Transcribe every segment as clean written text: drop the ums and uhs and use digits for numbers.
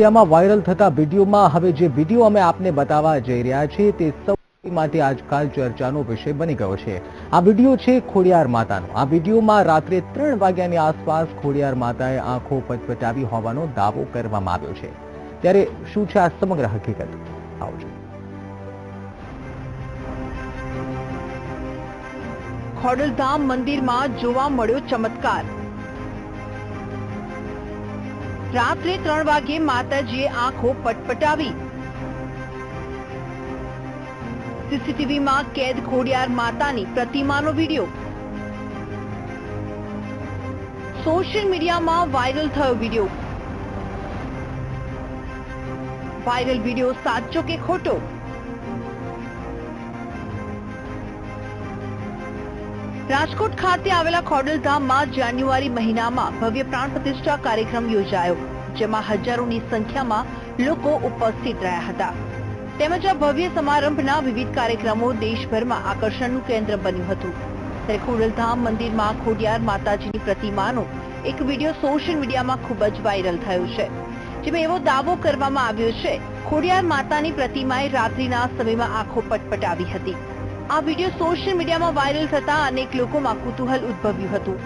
માં વાયરલ થતા વિડીયોમાં હવે જે વિડીયો અમે આપને બતાવવા જઈ રહ્યા છીએ તે સૌ માટે આજકાલ ચર્ચાનો વિષય બની ગયો છે। આ વિડીયો છે ખોડિયાર માતાનો। આ વિડીયોમાં રાત્રે 3 વાગ્યાની આસપાસ ખોડિયાર માતાએ આંખો પટપટાવી હોવાનો દાવો કરવામાં આવ્યો છે। ત્યારે શું છે આ સમગ્ર હકીકત, આવજો। ખોડલધામ મંદિરમાં જોવા મળ્યો ચમત્કાર। રાત્રે 3 વાગે માતાજીએ આંખો પટપટાવી। સીસીટીવીમાં કેદ ખોડિયાર માતાની પ્રતિમાનો વિડીયો। સોશિયલ મીડિયામાં વાયરલ થયો વિડીયો। વાયરલ વિડીયો સાચો કે ખોટો? રાજકોટ ખાતે આવેલા ખોડલધામમાં જાન્યુઆરી મહિનામાં ભવ્ય પ્રાણ પ્રતિષ્ઠા કાર્યક્રમ યોજાયો, જેમાં હજારોની સંખ્યામાં લોકો ઉપસ્થિત રહ્યા હતા। તેમજ આ ભવ્ય સમારંભના વિવિધ કાર્યક્રમો દેશભરમાં આકર્ષણનું કેન્દ્ર બન્યું હતું। ત્યારે ખોડલધામ મંદિરમાં ખોડિયાર માતાજીની પ્રતિમાનો એક વિડીયો સોશિયલ મીડિયામાં ખૂબ જ વાયરલ થયો છે, જેમાં એવો દાવો કરવામાં આવ્યો છે ખોડિયાર માતાની પ્રતિમાએ રાત્રિના સમયમાં આંખો પટપટાવી હતી। આ વિડીયો સોશિયલ મીડિયામાં વાયરલ થતા અનેક લોકોમાં કુતૂહલ ઉદ્ભવ્યું હતું।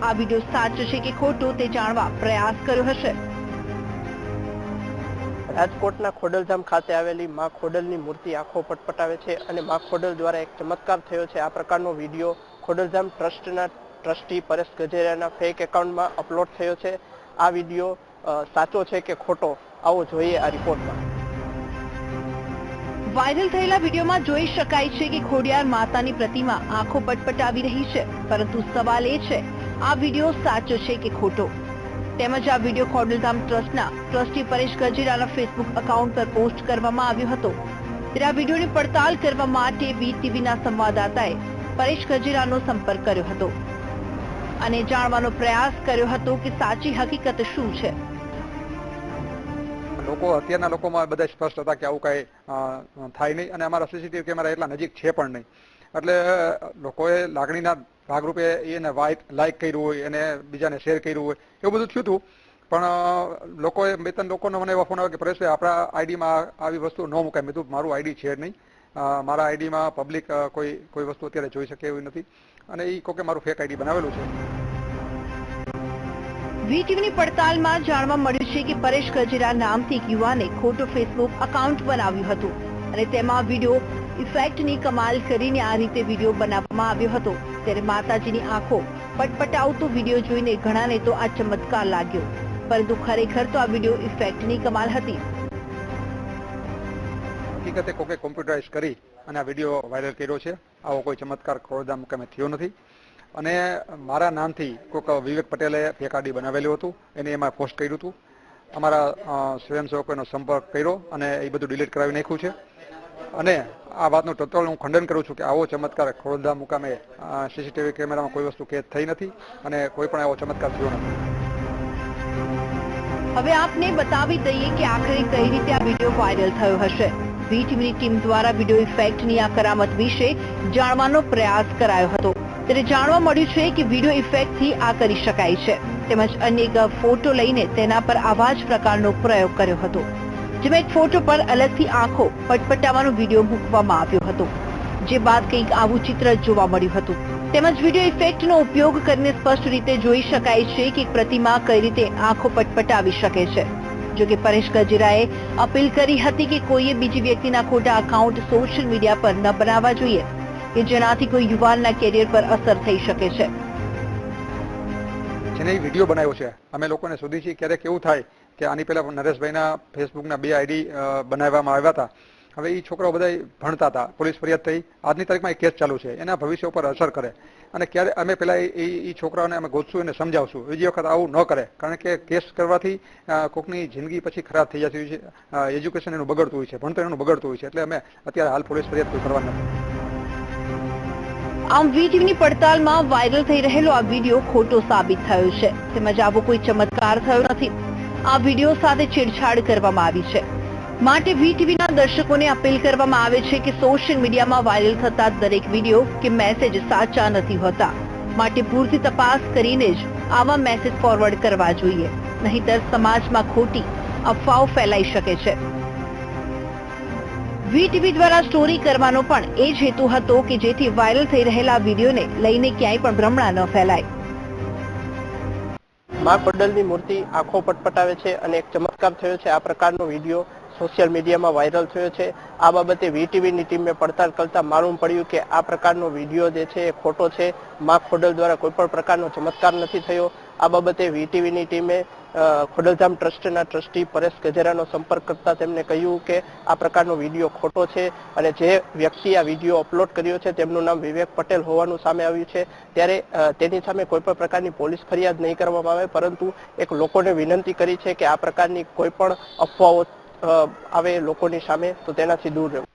આ વિડીયો સાચો છે કે ખોટો તે જાણવા પ્રયાસ કર્યો હશે। રાજકોટના ખોડલધામ ખાતે આવેલી માં ખોડલની મૂર્તિ આંખો પટપટાવે છે અને માં ખોડલ દ્વારા એક ચમત્કાર થયો છે। આ પ્રકારનો વિડીયો ખોડલધામ ટ્રસ્ટના ટ્રસ્ટી પરેશ ગજેરિયાના ફેક એકાઉન્ટમાં અપલોડ થયો છે। આ વિડીયો સાચો છે કે ખોટો, આવો જોઈએ આ રિપોર્ટમાં। વાયરલ થયેલા વિડીયોમાં જોઈ શકાય છે કે ખોડિયાર માતાની પ્રતિમા આંખો પટપટાવી રહી છે, પરંતુ સવાલ એ છે આ વિડીયો સાચો છે કે ખોટો? તેમજ આ વિડીયો ખોડલધામ ટ્રસ્ટના ટ્રસ્ટી પરેશ ગજેરિયાના ફેસબુક એકાઉન્ટ પર પોસ્ટ કરવામાં આવ્યો હતો। ત્યારે આ વિડીયોની પડતાલ કરવા માટે વીટીવીના સંવાદદાતાએ પરેશ ગજેરિયાનો સંપર્ક કર્યો હતો અને જાણવાનો પ્રયાસ કર્યો હતો કે સાચી હકીકત શું છે। લોકો અત્યારના લોકોમાં બધા સ્પષ્ટ હતા કે આવું કાંઈ થાય નહીં અને અમારા સીસીટીવી કેમેરા એટલા નજીક છે પણ નહીં, એટલે લોકોએ લાગણીના ભાગરૂપે એને લાઇક કર્યું હોય, એને બીજાને શેર કર્યું હોય, એવું બધું થયું હતું। પણ લોકોએ 2-3 લોકોનો મને એવા ફોન આવ્યો કે પરેશભાઈ આપણા આઈડીમાં આવી વસ્તુ ન મુકાય। મેં કીધું મારું આઈડી છે નહીં, મારા આઈડીમાં પબ્લિક કોઈ વસ્તુ અત્યારે જોઈ શકે એવી નથી અને એ કહો કે મારું ફેક આઈડી બનાવેલું છે। વીટીવીની પડતાલમાં જાણવા મળ્યું છે કે પરેશ ગજેરિયા નામથી એક યુવાને ખોટું ફેસબુક એકાઉન્ટ બનાવ્યું હતું અને તેમાં વિડીયો ઇફેક્ટની કમાલ કરીને આ રીતે વિડીયો બનાવવામાં આવ્યો હતો। ત્યારે માતાજીની આંખો પટપટાવતો વિડીયો જોઈને ઘણાને તો આ ચમત્કાર લાગ્યો, પરંતુ ખરેખર તો આ વિડીયો ઇફેક્ટની કમાલ હતી। હકીકતે કોકે કોમ્પ્યુટરાઇઝ કરી અને આ વિડીયો વાયરલ કર્યો છે। આવો કોઈ ચમત્કાર ખોડલધામ મુકામે થયો નથી અને મારા નામથી કોઈક વિવેક પટેલે ફેક આઈડી બનાવેલું હતું, એને એમાં પોસ્ટ કર્યું હતું। અમારા સ્વયંસેવકોનો સંપર્ક કર્યો અને એ બધું ડિલીટ કરાવી નાખ્યું છે અને આ વાતનું ટોટલ હું ખંડન કરું છું કે આવો ચમત્કાર ખોડલધામ મુકામે સીસીટીવી કેમેરામાં કોઈ વસ્તુ કેદ થઈ નથી અને કોઈ પણ આવો ચમત્કાર થયો નથી। હવે આપને બતાવી દઈએ કે આખરે કઈ રીતે આ વિડીયો વાયરલ થયો હશે। વીટીવીની ટીમ દ્વારા વિડીયો ઇફેક્ટની આ કરામત વિશે જાણવાનો પ્રયાસ કરાયો હતો। ત્યારે જાણવા મળ્યું છે કે વિડીયો ઇફેક્ટથી આ કરી શકાય છે, તેમજ અનેક ફોટો લઈને તેના પર આવા જ પ્રકારનો પ્રયોગ કર્યો હતો, જેમાં એક ફોટો પર અલગથી આંખો પટપટાવવાનો વિડીયો મૂકવામાં આવ્યો હતો, જે બાદ કંઈક આવું ચિત્ર જોવા મળ્યું હતું। તેમજ વિડીયો ઇફેક્ટનો ઉપયોગ કરીને સ્પષ્ટ રીતે જોઈ શકાય છે કે પ્રતિમા કઈ રીતે આંખો પટપટાવી શકે છે। જોકે પરેશ ગજેરિયાએ અપીલ કરી હતી કે કોઈએ બીજી વ્યક્તિના ખોટા એકાઉન્ટ સોશિયલ મીડિયા પર ન બનાવવા જોઈએ કે જેનાથી કોઈ યુવાનના કેરિયર પર અસર થઈ શકે છે। જેને વિડીયો બનાવ્યો છે અમે લોકોને શોધી છીએ। ક્યારેક એવું થાય કે આની પહેલા નરેશભાઈના ફેસબુકના 2 આઈડી બનાવવામાં આવ્યા હતા। હવે એ છોકરાઓ બધા ભણતા હતા, પોલીસ ફરિયાદ થઈ, આજની તારીખમાં એ કેસ ચાલુ છે, એના ભવિષ્ય ઉપર અસર કરે અને ક્યારે અમે પહેલા એ છોકરાઓને અમે ગોતશું અને સમજાવશું, બીજી વખત આવું ન કરે, કારણ કે કેસ કરવાથી કોકની જિંદગી પછી ખરાબ થઈ જતી હોય છે, એજ્યુકેશન એનું બગડતું હોય છે, ભણતર એનું બગડતું હોય છે, એટલે અમે અત્યારે હાલ પોલીસ ફરિયાદ કોઈ કરવા નથી। આમ વીટીવીની પડતાલમાં વાયરલ થઈ રહેલો આ વિડીયો ખોટો સાબિત થયો છે, તેમજ આવો કોઈ ચમત્કાર થયો નથી। આ વિડીયો સાથે છેડછાડ કરવામાં આવી છે, માટે વીટીવીના દર્શકોને અપીલ કરવામાં આવે છે કે સોશિયલ મીડિયામાં વાયરલ થતા દરેક વિડીયો કે મેસેજ સાચા નથી હોતા, માટે પૂરતી તપાસ કરીને જ આવા મેસેજ ફોરવર્ડ કરવા જોઈએ, નહીંતર સમાજમાં ખોટી અફવાઓ ફેલાઈ શકે છે. વીટીવી દ્વારા સ્ટોરી કરવાનો પણ એ જ હેતુ હતો કે જેથી વાયરલ થઈ રહેલા વિડીયોને લઈને ક્યાંય પણ ભ્રમણા ન ફેલાય. માં ખોડલની મૂર્તિ આંખો પટપટાવે છે અને એક ચમત્કાર થયો છે. આ પ્રકારનો વિડીયો સોશિયલ મીડિયામાં વાયરલ થયો છે. આ બાબતે વીટીવીની ટીમે પડતાલ કરતા માલુમ પડ્યું કે આ પ્રકારનો વિડીયો જે છે એ ખોટો છે. માં ખોડલ દ્વારા કોઈ પણ પ્રકારનો ચમત્કાર નથી થયો. આ બાબતે વીટીવીની ટીમે ખોડલધામ ટ્રસ્ટના ટ્રસ્ટી પરેશ ગજેરાનો સંપર્ક કરતા તેમને કહ્યું કે આ પ્રકારનો વિડીયો ખોટો છે અને જે વ્યક્તિ આ વિડીયો અપલોડ કર્યો છે તેમનું નામ વિવેક પટેલ હોવાનું સામે આવ્યું છે. ત્યારે તેની સામે કોઈ પણ પ્રકારની પોલીસ ફરિયાદ નહીં કરવામાં આવે, પરંતુ એક લોકોને વિનંતી કરી છે કે આ પ્રકારની કોઈ પણ અફવાઓ આવે લોકોની સામે તો તેનાથી દૂર રહેવું.